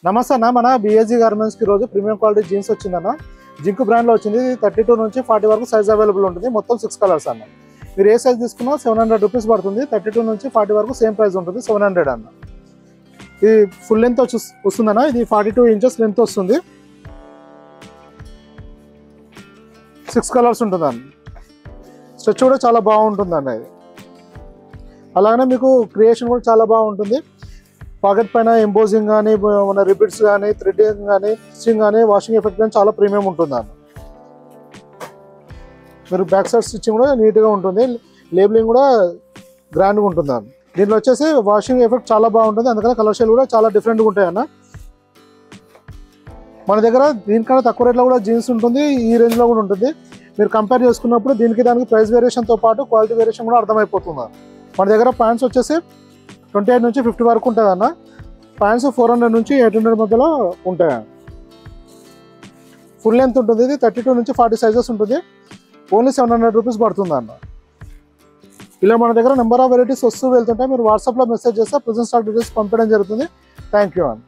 నమస్తే అన్న, మన బిఎస్జీ గార్మెంట్స్కి రోజు ప్రీమియం క్వాలిటీ జీన్స్ వచ్చిందన్న. జింక్ బ్రాండ్లో వచ్చింది. 32 నుంచి 40 వరకు సైజ్ అవైలబుల్ ఉంటుంది. మొత్తం 6 కలర్స్ అన్న. మీరు ఏ సైజ్ తీసుకున్నా 700 రూపీస్ పడుతుంది. 32 నుంచి 40 వరకు సేమ్ ప్రైస్ ఉంటుంది, 700 అన్న. ఇది ఫుల్ లెంత్ వస్తుందన్న. ఇది 42 ఇంచెస్ లెంత్ వస్తుంది. 6 కలర్స్ ఉంటుంది అన్న. స్ట్రెచ్ కూడా చాలా బాగుంటుంది అన్న. ఇది అలాగనే మీకు క్రియేషన్ కూడా చాలా బాగుంటుంది. పాకెట్ పైన ఎంబోజింగ్ కానీ, మన రిపిట్స్ కానీ, థ్రెడ్డింగ్ కానీ, స్టిచ్చింగ్ కానీ, వాషింగ్ ఎఫెక్ట్ కానీ చాలా ప్రీమియం ఉంటుంది అన్న. మీరు బ్యాక్ సైడ్ స్టిచ్చింగ్ కూడా నీట్గా ఉంటుంది. లేబులింగ్ కూడా గ్రాండ్గా ఉంటుంది అన్న. దీంట్లో వచ్చేసి వాషింగ్ ఎఫెక్ట్ చాలా బాగుంటుంది. అందుకని కలర్ షేడ్ కూడా చాలా డిఫరెంట్గా ఉంటాయి అన్న. మన దగ్గర దీనికన్నా తక్కువ రేట్లో కూడా జీన్స్ ఉంటుంది, ఈ రేంజ్లో కూడా ఉంటుంది. మీరు కంపేర్ చేసుకున్నప్పుడు దీనికి దానికి ప్రైస్ వేరియేషన్తో పాటు క్వాలిటీ వేరియేషన్ కూడా అర్థమైపోతుంది. మన దగ్గర ప్యాంట్స్ వచ్చేసి 28 నుంచి 50 వరకు ఉంటుంది అన్న. ప్యాంట్స్ 400 నుంచి 800 మధ్యలో ఉంటాయి. ఫుల్ లెంత్ ఉంటుంది. ఇది 32 నుంచి 40 సైజెస్ ఉంటుంది. ఓన్లీ 700 రూపీస్ పడుతుంది అన్న. ఇలా మన దగ్గర నెంబర్ ఆఫ్ వెరైటీస్ వస్తూ వెళ్తుంటాయి. మీరు వాట్సాప్లో మెసేజ్ చేస్తే ప్రెజెంట్ స్టాక్ డీటెయిల్స్ పంపించడం జరుగుతుంది. థ్యాంక్ యూ అన్న.